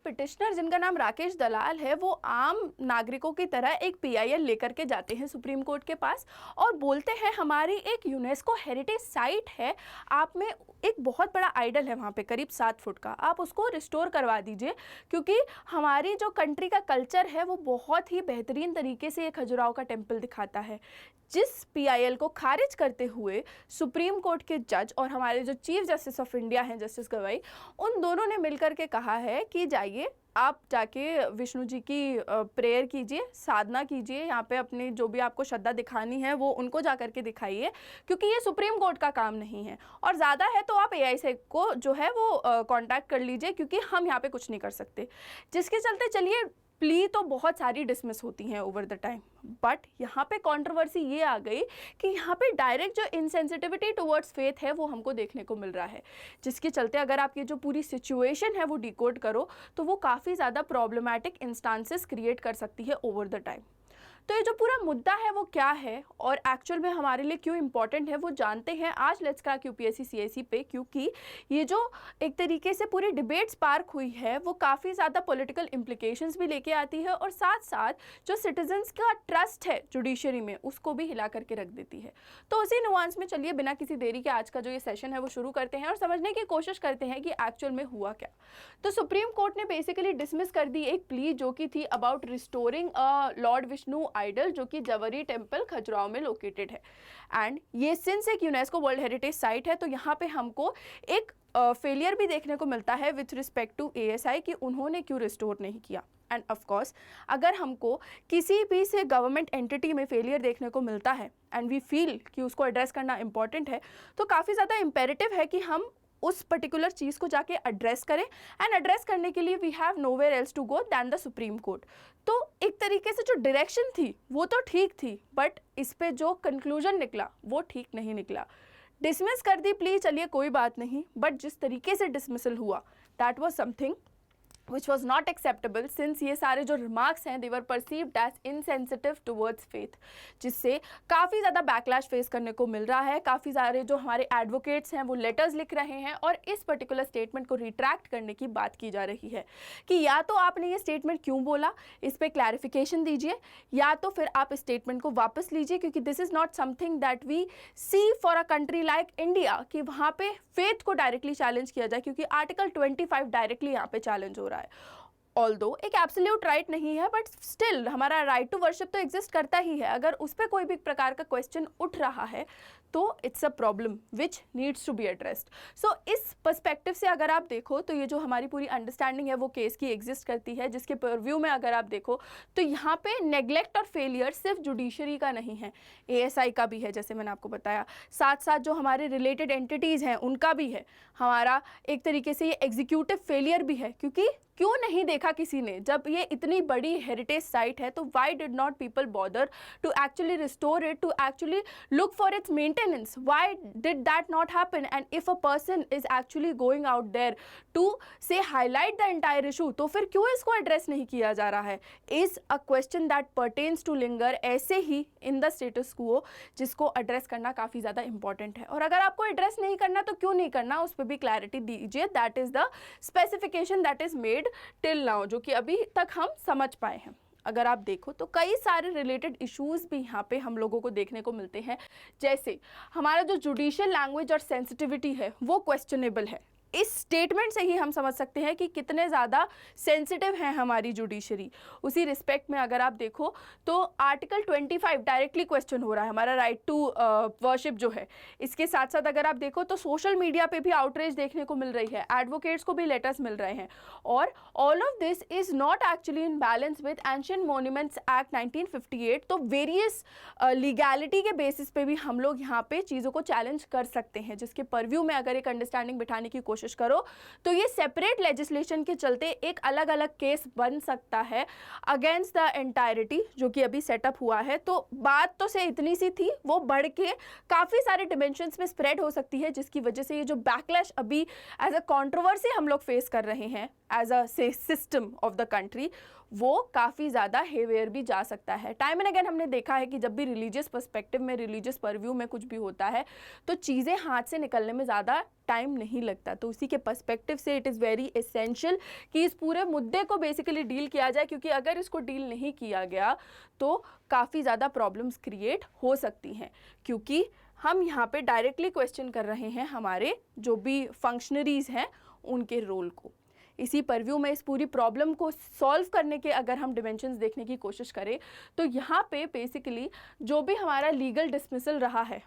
Petitioner जिनका नाम राकेश दलाल है वो आम नागरिकों की तरह एक पीआईएल लेकर के जाते हैं सुप्रीम कोर्ट के पास और बोलते हैं हमारी एक यूनेस्को हेरिटेज साइट है, आप में एक बहुत बड़ा आइडल है वहाँ पे करीब 7 फुट का, आप उसको रिस्टोर करवा दीजिए क्योंकि हमारी जो कंट्री का कल्चर है वो बहुत ही बेहतरीन तरीके से ये खजुराहो का टेम्पल दिखाता है। जिस पीआईएल को खारिज करते हुए सुप्रीम कोर्ट के जज और हमारे जो चीफ जस्टिस ऑफ इंडिया हैं जस्टिस गवाई, उन दोनों ने मिलकर के कहा है कि जाइए आप जाके विष्णु जी की प्रेयर कीजिए, साधना कीजिए, यहाँ पे अपनी जो भी आपको श्रद्धा दिखानी है वो उनको जा करके दिखाइए क्योंकि ये सुप्रीम कोर्ट का काम नहीं है और ज़्यादा है तो आप एआईसी को जो है वो कांटेक्ट कर लीजिए क्योंकि हम यहाँ पे कुछ नहीं कर सकते। जिसके चलते चलिए प्ली तो बहुत सारी डिसमिस होती हैं ओवर द टाइम, बट यहाँ पे कंट्रोवर्सी ये आ गई कि यहाँ पे डायरेक्ट जो इनसेंसिटिविटी टुवर्ड्स फेथ है वो हमको देखने को मिल रहा है, जिसके चलते अगर आप ये जो पूरी सिचुएशन है वो डिकोड करो तो वो काफ़ी ज़्यादा प्रॉब्लमैटिक इंस्टांसेस क्रिएट कर सकती है ओवर द टाइम। तो ये जो पूरा मुद्दा है वो क्या है और एक्चुअल में हमारे लिए क्यों इंपॉर्टेंट है वो जानते हैं आज लेट्स क्रैक यूपीएससी सीआईसी पे, क्योंकि ये जो एक तरीके से पूरी डिबेट स्पार्क हुई है वो काफ़ी ज़्यादा पॉलिटिकल इम्प्लीकेशंस भी लेके आती है और साथ साथ जो सिटीजन्स का ट्रस्ट है जुडिशरी में उसको भी हिला करके रख देती है। तो उसी नुआंस में चलिए बिना किसी देरी के आज का जो ये सेशन है वो शुरू करते हैं और समझने की कोशिश करते हैं कि एक्चुअल में हुआ क्या। तो सुप्रीम कोर्ट ने बेसिकली डिसमिस कर दी एक प्ली जो कि थी about restoring Lord Vishnu idol जो कि जवरी टेम्पल खजुराहो में लोकेटेड है एंड ये सिंस एक यूनेस्को वर्ल्ड हेरिटेज साइट है तो यहाँ पे हमको एक फेलियर भी देखने को मिलता है विथ रिस्पेक्ट टू एएसआई कि उन्होंने क्यों रिस्टोर नहीं किया। एंड ऑफ कोर्स अगर हमको किसी भी से गवर्नमेंट एंटिटी में फेलियर देखने को मिलता है एंड वी फील कि उसको एड्रेस करना इंपॉर्टेंट है तो काफ़ी ज़्यादा इम्पेरेटिव है कि हम उस पर्टिकुलर चीज़ को जाके एड्रेस करें एंड एड्रेस करने के लिए we have nowhere else to go than the Supreme Court. तो एक तरीके से जो डायरेक्शन थी वो तो ठीक थी बट इस पे जो कंक्लूजन निकला वो ठीक नहीं निकला। डिसमिस कर दी प्लीज, चलिए कोई बात नहीं, बट जिस तरीके से डिसमिसल हुआ that was something which was not acceptable since ये सारे जो remarks हैं they were perceived as insensitive towards faith, जिससे काफ़ी ज़्यादा बैकलैश फेस करने को मिल रहा है। काफ़ी सारे जो हमारे एडवोकेट्स हैं वो लेटर्स लिख रहे हैं और इस पर्टिकुलर स्टेटमेंट को रिट्रैक्ट करने की बात की जा रही है कि या तो आपने ये स्टेटमेंट क्यों बोला इस पर क्लैरिफिकेशन दीजिए या तो फिर आप इस स्टेटमेंट को वापस लीजिए क्योंकि this is not something that we see for a country like India कि वहाँ पे फेथ को डायरेक्टली चैलेंज किया जाए क्योंकि आर्टिकल 25 डायरेक्टली यहाँ पे चैलेंज हो रहा है। ऑल्दो एक एब्सोल्यूट राइट नहीं है बट स्टिल हमारा राइट टू वर्शिप तो एग्जिस्ट करता ही है। अगर उस पर कोई भी प्रकार का क्वेश्चन उठ रहा है तो it's a problem which needs to be addressed. So इस पर्सपेक्टिव से अगर आप देखो तो ये जो हमारी पूरी अंडरस्टैंडिंग है वो केस की एग्जिस्ट करती है, जिसके परव्यू में अगर आप देखो तो यहाँ पे नेग्लेक्ट और फेलियर सिर्फ जुडिशरी का नहीं है, एएसआई का भी है जैसे मैंने आपको बताया, साथ साथ जो हमारे रिलेटेड एंटिटीज़ हैं उनका भी है, हमारा एक तरीके से ये एग्जीक्यूटिव फेलियर भी है क्योंकि क्यों नहीं देखा किसी ने जब ये इतनी बड़ी हेरिटेज साइट है तो why did not people bother to actually restore it, to actually look for its maintenance, why did that not happen. And if a person is actually going out there to say highlight the entire issue तो फिर क्यों इसको address नहीं किया जा रहा है, is a question that pertains to linger ऐसे ही इन द स्टेटस क्वो, जिसको एड्रेस करना काफ़ी ज़्यादा इंपॉर्टेंट है। और अगर आपको एड्रेस नहीं करना तो क्यों नहीं करना, उस पर भी क्लैरिटी दीजिए, that is the specification that is made till now जो कि अभी तक हम समझ पाए हैं। अगर आप देखो तो कई सारे रिलेटेड इश्यूज भी यहाँ पे हम लोगों को देखने को मिलते हैं, जैसे हमारा जो जुडिशियल लैंग्वेज और सेंसिटिविटी है वो क्वेश्चनेबल है। इस स्टेटमेंट से ही हम समझ सकते हैं कि कितने ज़्यादा सेंसिटिव है हमारी जुडिशरी। उसी रिस्पेक्ट में अगर आप देखो तो आर्टिकल 25 डायरेक्टली क्वेश्चन हो रहा है, हमारा राइट टू वर्शिप जो है। इसके साथ साथ अगर आप देखो तो सोशल मीडिया पे भी आउटरीच देखने को मिल रही है, एडवोकेट्स को भी लेटर्स मिल रहे हैं और all of this is not actually in balance with ancient monuments act 1958। तो वेरियस लीगैलिटी के बेसिस पे भी हम लोग यहाँ पे चीज़ों को चैलेंज कर सकते हैं, जिसके परव्यू में अगर एक अंडरस्टैंडिंग बिठाने की कोशिश करो तो ये सेपरेट लेजिस्लेशन के चलते एक अलग अलग केस बन सकता है अगेंस्ट द एंटायरिटी जो कि अभी सेटअप हुआ है। तो बात तो से इतनी सी थी, वो बढ़ के काफ़ी सारे डिमेंशंस में स्प्रेड हो सकती है, जिसकी वजह से ये जो बैकलैश अभी एज अ कंट्रोवर्सी हम लोग फेस कर रहे हैं as a system of the country, वो काफ़ी ज़्यादा हेवियर भी जा सकता है। टाइम एंड अगेन हमने देखा है कि जब भी रिलीजियस पर्सपेक्टिव में, रिलीजियस परव्यू में कुछ भी होता है तो चीज़ें हाथ से निकलने में ज़्यादा टाइम नहीं लगता। तो उसी के पर्सपेक्टिव से इट इज़ वेरी एसेंशियल कि इस पूरे मुद्दे को बेसिकली डील किया जाए, क्योंकि अगर इसको डील नहीं किया गया तो काफ़ी ज़्यादा प्रॉब्लम्स क्रिएट हो सकती हैं। क्योंकि हम यहाँ पे डायरेक्टली क्वेश्चन कर रहे हैं हमारे जो भी फंक्शनरीज़ हैं उनके रोल को। इसी परव्यू में इस पूरी प्रॉब्लम को सॉल्व करने के अगर हम डिमेंशंस देखने की कोशिश करें तो यहाँ पे बेसिकली जो भी हमारा लीगल डिसमिसल रहा है,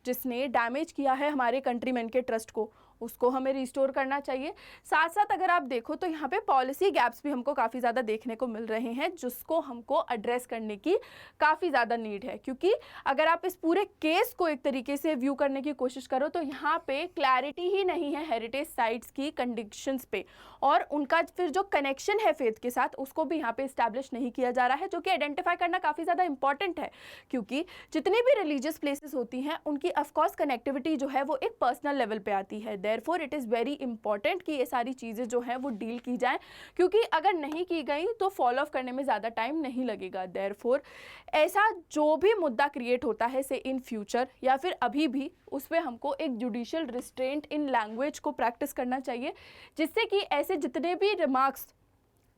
जिसने डैमेज किया है हमारे कंट्रीमैन के ट्रस्ट को, उसको हमें रिस्टोर करना चाहिए। साथ साथ अगर आप देखो तो यहाँ पे पॉलिसी गैप्स भी हमको काफ़ी ज़्यादा देखने को मिल रहे हैं, जिसको हमको एड्रेस करने की काफ़ी ज़्यादा नीड है। क्योंकि अगर आप इस पूरे केस को एक तरीके से व्यू करने की कोशिश करो तो यहाँ पे क्लैरिटी ही नहीं है हेरिटेज साइट्स की कंडीशंस पे, और उनका फिर जो कनेक्शन है फेथ के साथ उसको भी यहाँ पे इस्टेब्लिश नहीं किया जा रहा है, जो कि आइडेंटिफाई करना काफ़ी ज़्यादा इंपॉर्टेंट है। क्योंकि जितनी भी रिलीजियस प्लेसेस होती हैं उनकी ऑफकोर्स कनेक्टिविटी जो है वो एक पर्सनल लेवल पे आती है। Therefore it is very important कि ये सारी चीज़ें जो हैं वो डील की जाएं, क्योंकि अगर नहीं की गई तो फॉलो ऑफ करने में ज़्यादा टाइम नहीं लगेगा। देयरफॉर ऐसा जो भी मुद्दा क्रिएट होता है से इन फ्यूचर या फिर अभी भी, उस पर हमको एक जुडिशियल रिस्ट्रेंट इन लैंग्वेज को प्रैक्टिस करना चाहिए, जिससे कि ऐसे जितने भी रिमार्क्स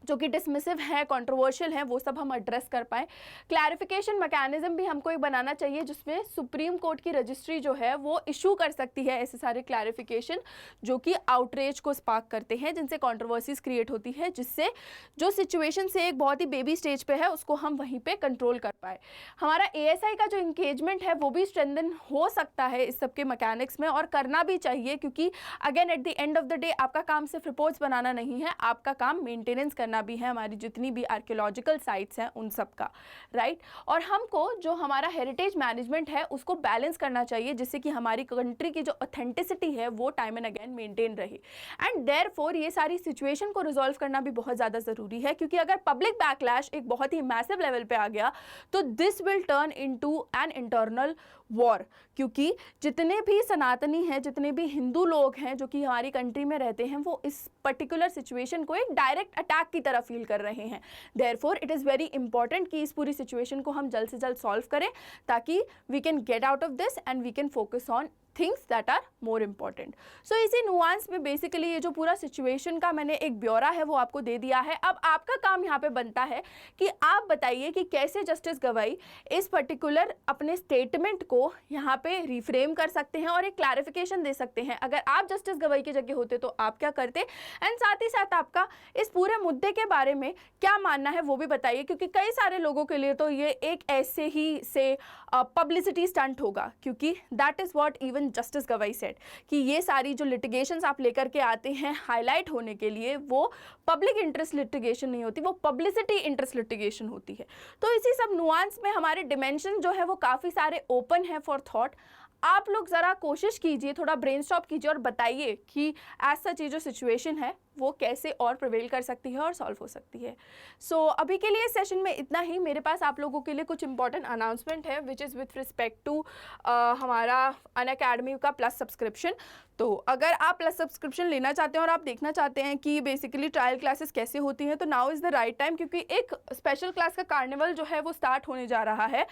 जो कि डिसमिसिव हैं, कंट्रोवर्शियल हैं, वो सब हम एड्रेस कर पाएँ। क्लैरिफिकेशन मैकेनिज्म भी हमको एक बनाना चाहिए जिसमें सुप्रीम कोर्ट की रजिस्ट्री जो है वो इशू कर सकती है ऐसे सारे क्लैरिफिकेशन जो कि आउटरेज को स्पार्क करते हैं, जिनसे कंट्रोवर्सीज क्रिएट होती है, जिससे जो सिचुएशन से एक बहुत ही बेबी स्टेज पे है उसको हम वहीं पे कंट्रोल कर पाए। हमारा ASI का जो इंगेजमेंट है वो भी स्ट्रेंथन हो सकता है इस सब के मैकेनिक्स में, और करना भी चाहिए, क्योंकि again at the end of the day आपका काम सिर्फ रिपोर्ट्स बनाना नहीं है, आपका काम मेंटेनेंस करना भी है हमारी जितनी भी आर्कियोलॉजिकल साइट्स हैं उन सब का, राइट। और हमको जो हमारा हेरिटेज मैनेजमेंट है उसको बैलेंस करना चाहिए, जिससे कि हमारी कंट्री की जो ऑथेंटिसिटी है वो टाइम एंड अगेन मेंटेन रहे। एंड देयरफॉर ये सारी सिचुएशन को रिजॉल्व करना भी बहुत ज़्यादा ज़रूरी है, क्योंकि अगर पब्लिक बैकलैश एक बहुत ही मैसिव लेवल पे आ गया तो this will turn into an internal war. क्योंकि जितने भी सनातनी हैं, जितने भी हिंदू लोग हैं जो कि हमारी कंट्री में रहते हैं, वो इस पर्टिकुलर सिचुएशन को एक डायरेक्ट अटैक की तरह फील कर रहे हैं। Therefore it is very important कि इस पूरी सिचुएशन को हम जल्द से जल्द सॉल्व करें, ताकि we can get out of this and we can focus on things that are more important. So इसी नुआंस में बेसिकली ये जो पूरा सिचुएशन का मैंने एक ब्यौरा है वो आपको दे दिया है। अब आपका काम यहाँ पे बनता है कि आप बताइए कि कैसे जस्टिस गवाई इस पर्टिकुलर अपने स्टेटमेंट को यहाँ पे रिफ्रेम कर सकते हैं और एक क्लैरिफिकेशन दे सकते हैं। अगर आप जस्टिस गवाई की जगह होते तो आप क्या करते, एंड साथ ही साथ आपका इस पूरे मुद्दे के बारे में क्या मानना है वो भी बताइए, क्योंकि कई सारे लोगों के लिए तो ये एक ऐसे ही से पब्लिसिटी स्टंट होगा, क्योंकि that is what even justice गवाई सेड कि ये सारी जो लिटिगेशंस आप लेकर के आते हैं हाईलाइट होने के लिए, वो पब्लिक इंटरेस्ट लिटिगेशन नहीं होती, वो पब्लिसिटी इंटरेस्ट लिटिगेशन होती है। तो इसी सब नुआंस में हमारे डिमेंशन जो है वो काफ़ी सारे ओपन है फॉर थॉट। आप लोग ज़रा कोशिश कीजिए, थोड़ा ब्रेनस्टॉर्म कीजिए और बताइए कि एज सच ये जो सिचुएशन है वो कैसे और प्रिवेल कर सकती है और सॉल्व हो सकती है। सो अभी के लिए सेशन में इतना ही। मेरे पास आप लोगों के लिए कुछ इंपॉर्टेंट अनाउंसमेंट है which is with respect to हमारा अनअकैडमी का प्लस सब्सक्रिप्शन। तो अगर आप प्लस सब्सक्रिप्शन लेना चाहते हैं और आप देखना चाहते हैं कि बेसिकली ट्रायल क्लासेस कैसे होती हैं, तो now is the right time, क्योंकि एक स्पेशल क्लास का कार्निवल जो है वो स्टार्ट होने जा रहा है।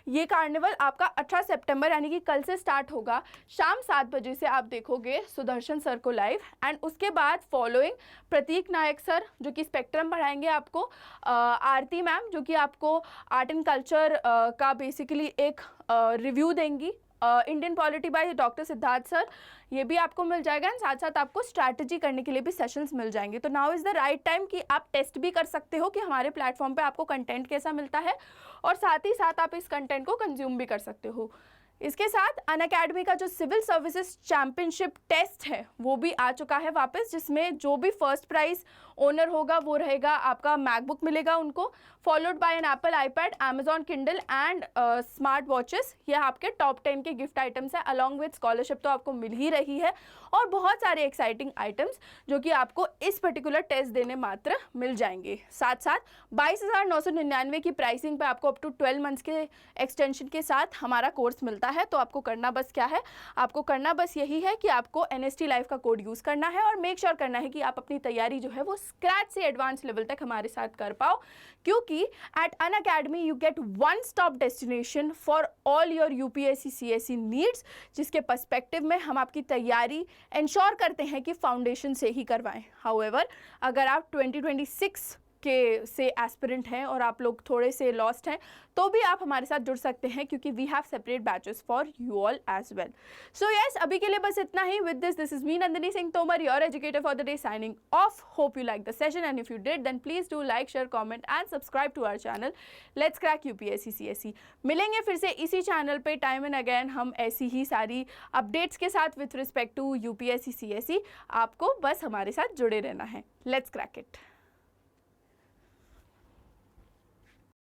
ये कार्निवल आपका 18 सितंबर यानी कि कल से स्टार्ट होगा। शाम 7 बजे से आप देखोगे सुदर्शन सर को लाइव, एंड उसके बाद फॉलोइंग प्रतीक नायक सर जो कि स्पेक्ट्रम पढ़ाएंगे आपको, आरती मैम जो कि आपको आर्ट एंड कल्चर का बेसिकली एक रिव्यू देंगी, Indian polity by doctor Siddharth sir, ये भी आपको मिल जाएगा, एंड साथ साथ आपको स्ट्रैटेजी करने के लिए भी सेशंस मिल जाएंगे। तो now is the right time कि आप टेस्ट भी कर सकते हो कि हमारे प्लेटफॉर्म पे आपको कंटेंट कैसा मिलता है, और साथ ही साथ आप इस कंटेंट को कंज्यूम भी कर सकते हो। इसके साथ अनअकैडमी का जो सिविल सर्विसेज चैंपियनशिप टेस्ट है वो भी आ चुका है वापस, जिसमें जो भी फर्स्ट प्राइज ओनर होगा वो रहेगा आपका मैकबुक मिलेगा उनको, followed by an Apple iPad, Amazon Kindle and smart watches. ये आपके टॉप 10 के गिफ्ट आइटम्स है, अलॉन्ग विद स्कॉलरशिप तो आपको मिल ही रही है, और बहुत सारे एक्साइटिंग आइटम्स जो कि आपको इस पर्टिकुलर टेस्ट देने मात्र मिल जाएंगे। साथ साथ 22,999 की प्राइसिंग पे आपको अप टू 12 मंथ्स के एक्सटेंशन के साथ हमारा कोर्स मिलता है तो आपको करना बस क्या है, आपको करना बस यही है कि आपको NST लाइव का कोड यूज़ करना है और मेक श्योर करना है कि आप अपनी तैयारी जो है वो स्क्रैच से एडवांस लेवल तक हमारे साथ कर पाओ, क्योंकि at Unacademy you get one stop destination for all your UPSC CSE needs, जिसके पर्सपेक्टिव में हम आपकी तैयारी इंश्योर करते हैं कि फाउंडेशन से ही करवाएं। हाउएवर, अगर आप 2026 के से एस्पिरेंट हैं और आप लोग थोड़े से लॉस्ट हैं तो भी आप हमारे साथ जुड़ सकते हैं, क्योंकि we have separate batches for you all as well. So yes, अभी के लिए बस इतना ही। With this is me Nandini Singh Tomar, your educator for the day, signing off. Hope you like the session and if you did then please do like, share, comment and subscribe to our channel let's crack UPSC CSE। मिलेंगे फिर से इसी channel पे time and again हम ऐसी ही सारी updates के साथ with respect to UPSC CSE। आपको बस हमारे साथ जुड़े रहना है। Let's crack it.